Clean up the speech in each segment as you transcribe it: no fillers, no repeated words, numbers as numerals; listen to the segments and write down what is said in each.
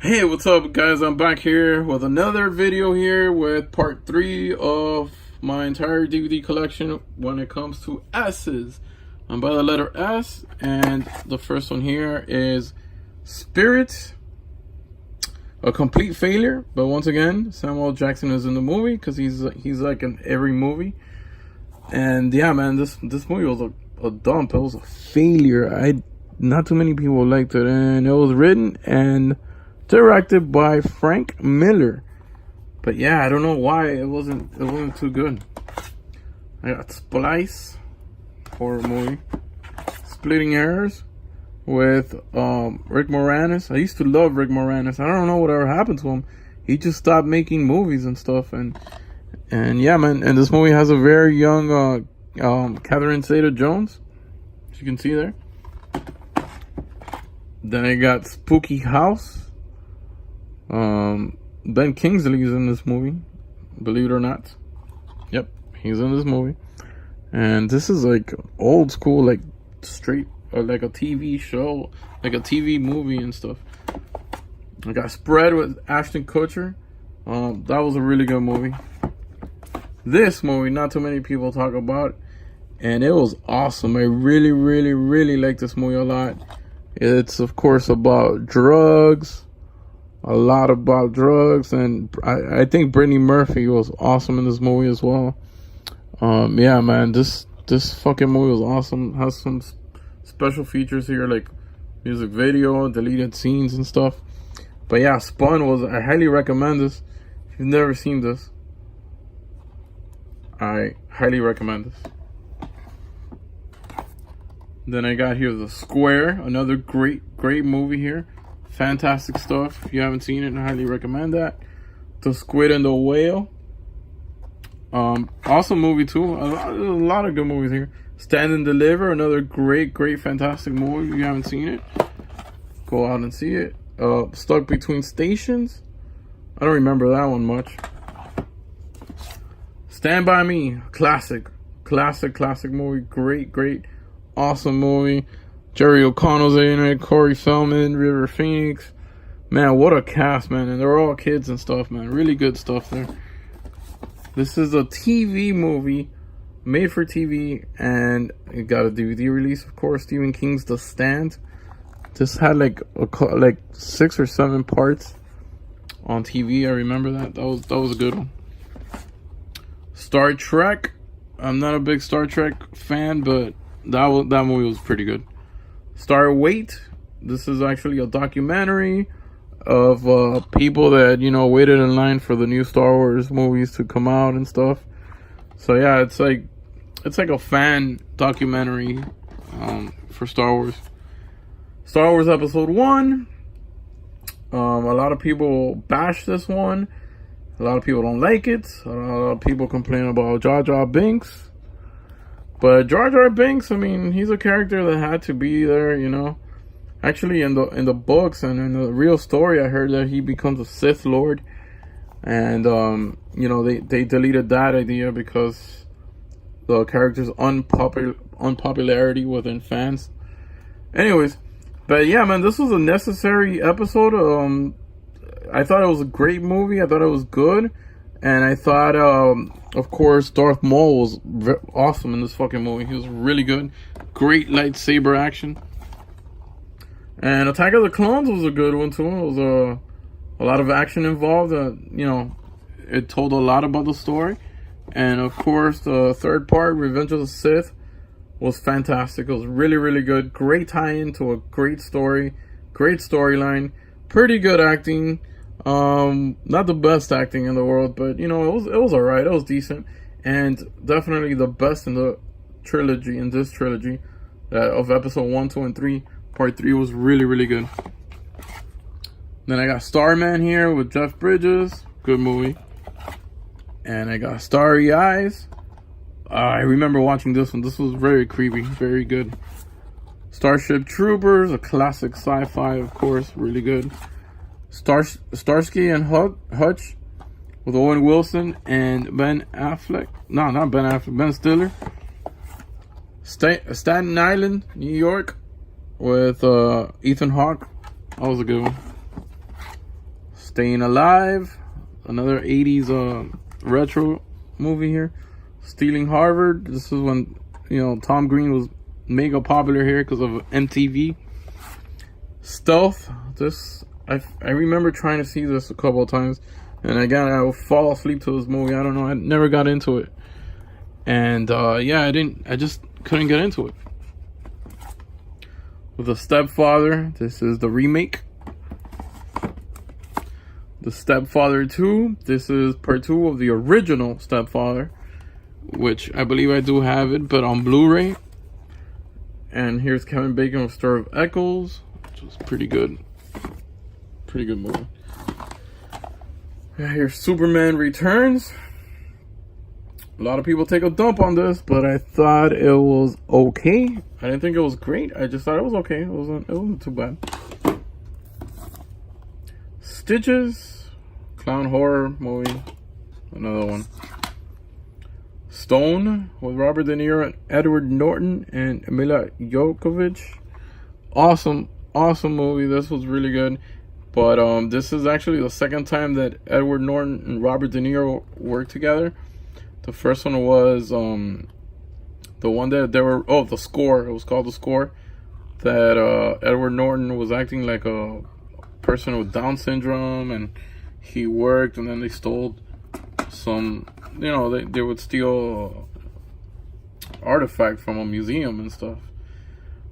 Hey, what's up guys? I'm back here with another video here with part 3 of my entire DVD collection when it comes to S's. I'm by the letter S, and the first one here is Spirit, a complete failure. But once again, Samuel Jackson is in the movie because he's like in every movie. And yeah, man, this movie was a dump. It was a failure. Not too many people liked it, and it was written and directed by Frank Miller. But yeah, I don't know why it wasn't too good. I got Splice, horror movie. Splitting Errors with Rick Moranis. I used to love Rick Moranis. I don't know whatever happened to him. He just stopped making movies and stuff. And yeah, man. And this movie has a very young Catherine Zeta-Jones, as you can see there. Then I got Spooky House. Ben Kingsley's in this movie, believe it or not. Yep, he's in this movie. And this is like old school, like straight, like a TV show, like a TV movie and stuff. I got Spread with Ashton Kutcher. That was a really good movie. This movie, not too many people talk about, and it was awesome. I really like this movie a lot. It's of course about drugs. A lot about drugs, and I think Brittany Murphy was awesome in this movie as well. Yeah, man, this fucking movie was awesome. Has some special features here, like music video, deleted scenes and stuff. But yeah, Spun I highly recommend this. If you've never seen this, I highly recommend this. Then I got here The Square, another great movie here. Fantastic stuff. If you haven't seen it, I highly recommend that. The Squid and the Whale. Awesome movie too. A lot of good movies here. Stand and Deliver, another great fantastic movie. If you haven't seen it, go out and see it. Stuck Between Stations. I don't remember that one much. Stand By Me, classic movie. Great, awesome movie. Jerry O'Connell's in it, Corey Feldman, River Phoenix. Man, what a cast, man. And they're all kids and stuff, man. Really good stuff there. This is a TV movie, made for TV, and it got a DVD release, of course. Stephen King's The Stand. This had like 6 or 7 parts on TV. I remember that. That was a good one. Star Trek. I'm not a big Star Trek fan, but that movie was pretty good. Star Wait. This is actually a documentary of people that, waited in line for the new Star Wars movies to come out and stuff. So yeah, it's like a fan documentary for Star Wars. Star Wars Episode 1. A lot of people bash this one. A lot of people don't like it. A lot of people complain about Jar Jar Binks. But Jar Jar Binks, I mean, he's a character that had to be there, Actually, in the books and in the real story, I heard that he becomes a Sith Lord. And, they deleted that idea because the character's unpopularity within fans. Anyways, but yeah, man, this was a necessary episode. I thought it was a great movie. I thought it was good. And I thought, of course, Darth Maul was awesome in this fucking movie. He was really good. Great lightsaber action. And Attack of the Clones was a good one, too. It was a lot of action involved. It told a lot about the story. And, of course, the third part, Revenge of the Sith, was fantastic. It was really good. Great tie-in to a great story. Great storyline. Pretty good acting. Not the best acting in the world, but it was alright. It was decent, and definitely the best in the trilogy. In this trilogy, of episode 1, 2, and 3. Part 3 was really good. Then I got Starman here with Jeff Bridges, good movie, and I got Starry Eyes. I remember watching this one. This was very creepy, very good. Starship Troopers, a classic sci-fi, of course, really good. Starsky and Hutch with Owen Wilson and Ben Affleck. No, not Ben Affleck. Ben Stiller. Staten Island, New York with Ethan Hawke. That was a good one. Staying Alive, another 80s retro movie here. Stealing Harvard, this is when, you know, Tom Green was mega popular here because of MTV. Stealth, this, I remember trying to see this a couple of times, and again, I would fall asleep to this movie. I don't know, I never got into it. And yeah, I just couldn't get into it. With The Stepfather, this is the remake. The Stepfather 2, this is part 2 of the original Stepfather, which I believe I do have it, but on Blu-ray. And here's Kevin Bacon with Stir of Echoes, which was pretty good. Pretty good movie. Yeah, here's Superman Returns. A lot of people take a dump on this, but I thought it was okay. I didn't think it was great. I just thought it was okay. It wasn't too bad. Stitches, clown horror movie, another one. Stone with Robert De Niro and Edward Norton and Mila Jovovich. Awesome movie. This was really good. But this is actually the second time that Edward Norton and Robert De Niro worked together. The first one was the one that they were, The Score. It was called The Score. That Edward Norton was acting like a person with Down syndrome, and he worked, and then they stole some, you know, they would steal artifact from a museum and stuff.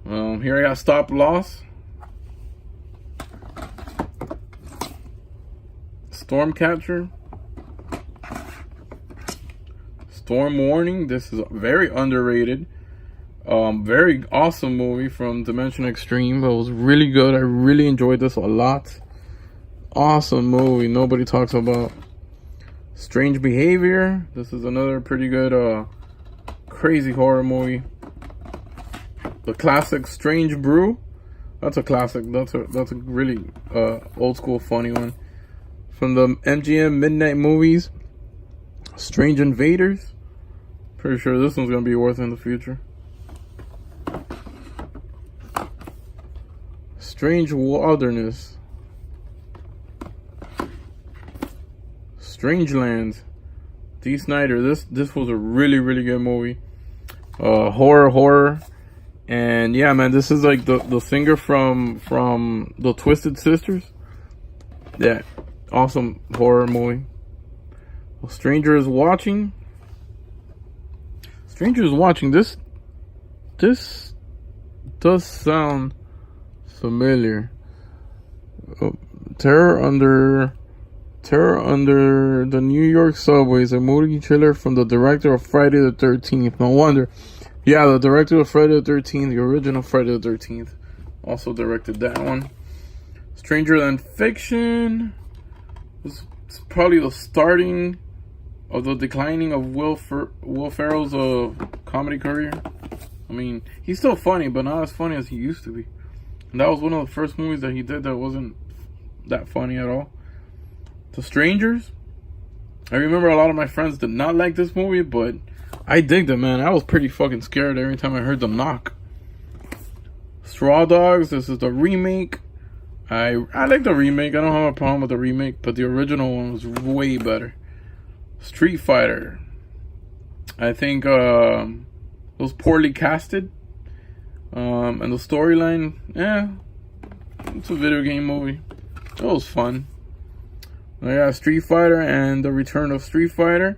Here I got Stop Loss, Stormcatcher, Storm Warning. This is very underrated. Very awesome movie from Dimension Extreme. It was really good. I really enjoyed this a lot. Awesome movie. Nobody talks about. Strange Behavior. This is another pretty good crazy horror movie. The classic Strange Brew. That's a classic. That's a really old school funny one. From the MGM Midnight Movies. Strange Invaders. Pretty sure this one's gonna be worth in the future. Strange Wilderness. Strangeland. Dee Snider. This was a really good movie. Horror. And yeah, man, this is like the singer from the Twisted Sisters. Yeah, awesome horror movie. A Stranger is Watching. Stranger is Watching. This does sound familiar. Terror under the New York subways, a movie trailer from the director of Friday the 13th. No wonder. Yeah, the director of Friday the 13th, the original Friday the 13th, also directed that one. Stranger Than Fiction. This is probably the starting of the declining of Will Ferrell's comedy career. I mean, he's still funny, but not as funny as he used to be. And that was one of the first movies that he did that wasn't that funny at all. The Strangers. I remember a lot of my friends did not like this movie, but I digged it, man. I was pretty fucking scared every time I heard the knock. Straw Dogs. This is the remake. I like the remake. I don't have a problem with the remake, but the original one was way better. Street Fighter. I think it was poorly casted. And the storyline, it's a video game movie. It was fun. I got Street Fighter and The Return of Street Fighter.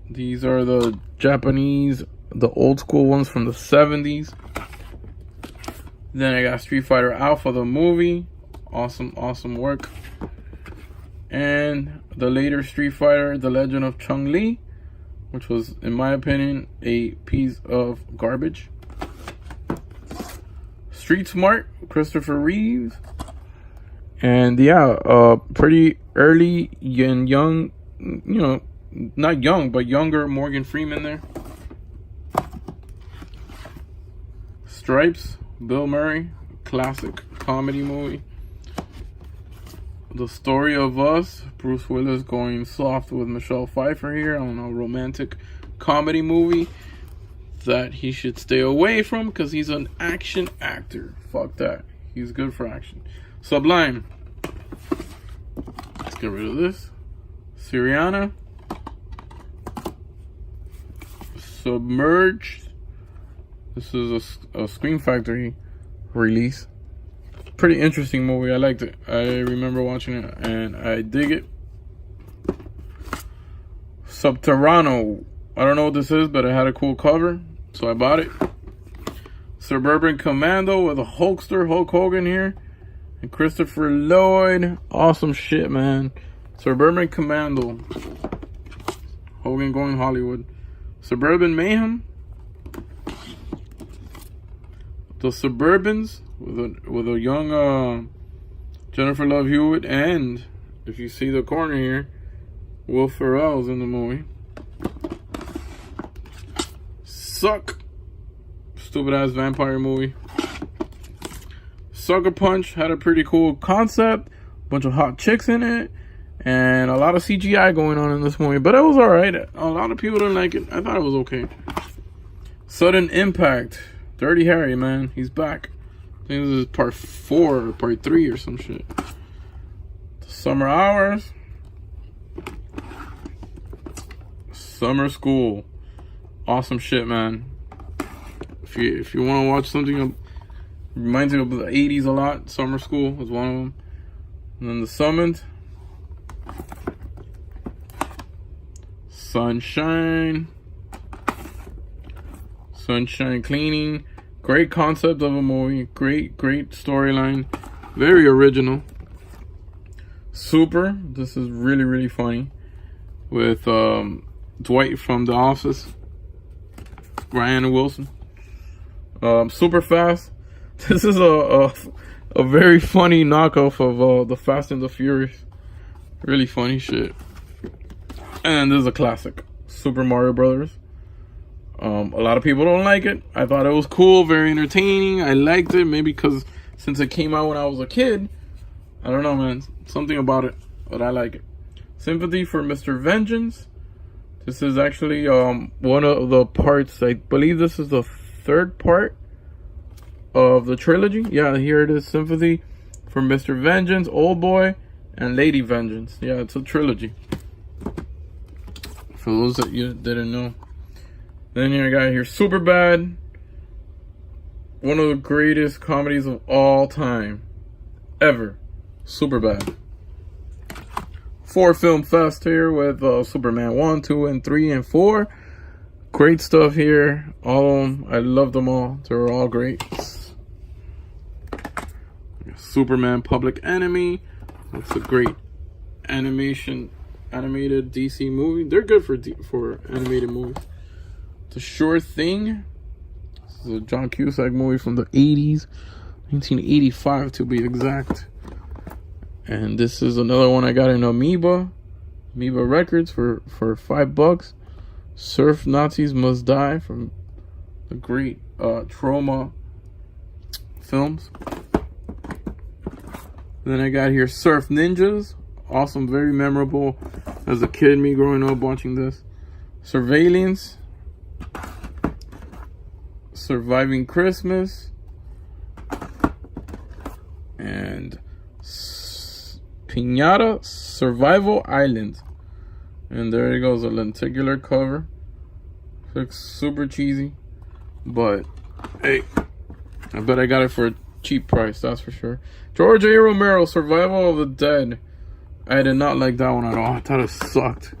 These are the Japanese, the old school ones from the 70s. Then I got Street Fighter Alpha, the movie. Awesome work. And the later Street Fighter, The Legend of Chun-Li, which was, in my opinion, a piece of garbage. Street Smart, Christopher Reeves. And yeah, pretty early and young, you know, not young, but younger Morgan Freeman there. Stripes, Bill Murray, classic comedy movie. The Story of Us, Bruce Willis going soft with Michelle Pfeiffer here. I don't know, romantic comedy movie that he should stay away from because he's an action actor. Fuck that. He's good for action. Sublime. Get rid of this. Syriana. Submerged. This is a Scream Factory release. Pretty interesting movie. I liked it. I remember watching it and I dig it. Subterrano. I don't know what this is, but it had a cool cover, so I bought it. Suburban Commando with a Hulkster, Hulk Hogan here, and Christopher Lloyd. Awesome shit, man. Suburban Commando. Hogan going Hollywood. Suburban Mayhem. The Suburbans with a young Jennifer Love Hewitt, and if you see the corner here, Will Ferrell's in the movie. Suck. Stupid ass vampire movie. Sucker Punch had a pretty cool concept, bunch of hot chicks in it, and a lot of CGI going on in this movie, but it was alright. A lot of people didn't like it. I thought it was okay. Sudden Impact. Dirty Harry, man, he's back. I think this is part 4 or part 3 or some shit. Summer Hours. Summer School. Awesome shit, man. If you want to watch something reminds me of the 80s a lot, Summer School was one of them. And then The Summoned. Sunshine Cleaning. Great concept of a movie. Great storyline. Very original. Super. This is really funny. With Dwight from The Office. Ryan Wilson. Super Fast. This is a very funny knockoff of the Fast and the Furious. Really funny shit. And this is a classic. Super Mario Brothers. A lot of people don't like it. I thought it was cool, very entertaining. I liked it, maybe because since it came out when I was a kid. I don't know, man. Something about it, but I like it. Sympathy for Mr. Vengeance. This is actually one of the parts. I believe this is the 3rd part of the trilogy. Yeah, here it is. Sympathy for Mr. Vengeance, Old Boy, and Lady Vengeance. Yeah, it's a trilogy. For those that you didn't know. Then you got here Superbad. One of the greatest comedies of all time. Ever. Superbad. 4 film fest here with Superman 1, 2, and 3, and 4. Great stuff here. All of them. I love them all. They're all great. Superman Public Enemy. That's a great animated DC movie. They're good for animated movies. The Sure Thing. This is a John Cusack movie from the 80s. 1985 to be exact. And this is another one I got in Amoeba Records for $5. Surf Nazis Must Die from the great Trauma films. Then I got here Surf Ninjas. Awesome, very memorable. As a kid, me growing up watching this. Surveillance. Surviving Christmas. And Pinata Survival Island. And there it goes, a lenticular cover. Looks super cheesy. But, hey, I bet I got it for a cheap price, that's for sure. George A. Romero, Survival of the Dead. I did not like that one at all. I thought it sucked.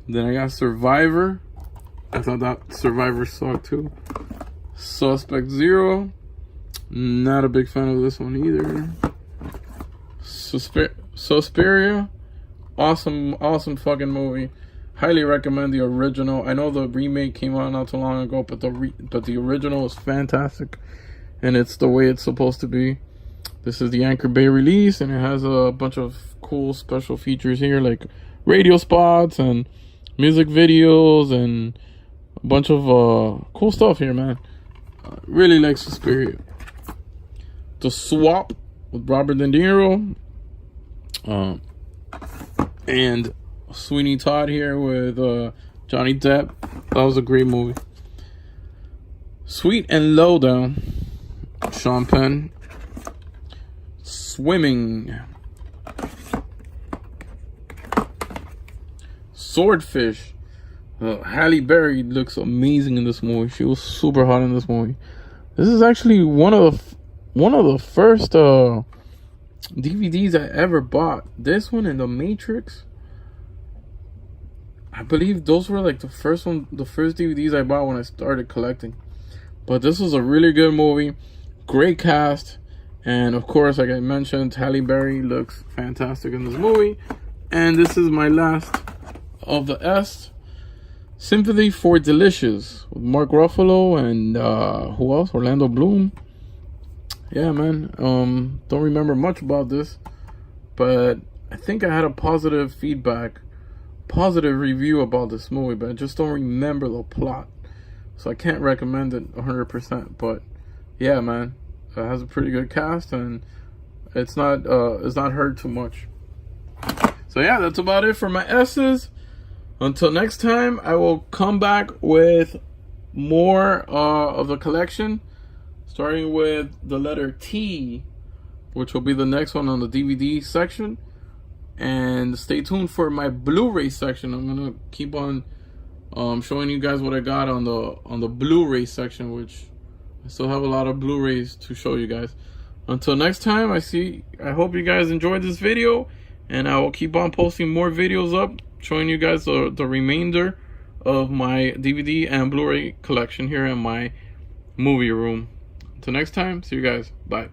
Then I got Survivor. I thought that Survivor sucked too. Suspect Zero. Not a big fan of this one either. Suspiria. Awesome fucking movie. Highly recommend the original. I know the remake came out not too long ago, but the original is fantastic. And it's the way it's supposed to be. This is the Anchor Bay release, and it has a bunch of cool special features here, like radio spots and music videos and a bunch of cool stuff here, man. Really like Suspiria. The Swap with Robert De Niro. And Sweeney Todd here with Johnny Depp. That was a great movie. Sweet and Lowdown. Sean Penn. Swimming. Swordfish. Halle Berry looks amazing in this movie. She was super hot in this movie. This is actually one of the first DVDs I ever bought. This one and The Matrix. I believe those were like the first DVDs I bought when I started collecting. But this was a really good movie. Great cast. And of course, like I mentioned, Halle Berry looks fantastic in this movie. And this is my last of the S. Sympathy for Delicious with Mark Ruffalo and who else? Orlando Bloom. Yeah, man. Don't remember much about this, but I think I had a positive review about this movie, but I just don't remember the plot, so I can't recommend it 100%. But yeah, man, it has a pretty good cast, and it's not hurt too much. So yeah, that's about it for my S's. Until next time, I will come back with more of the collection, starting with the letter T, which will be the next one on the DVD section. And stay tuned for my Blu-ray section. I'm gonna keep on showing you guys what I got on the Blu-ray section, which I still have a lot of Blu-rays to show you guys. Until next time, I hope you guys enjoyed this video, and I will keep on posting more videos up, showing you guys the remainder of my DVD and Blu-ray collection here in my movie room. Until next time, see you guys. Bye.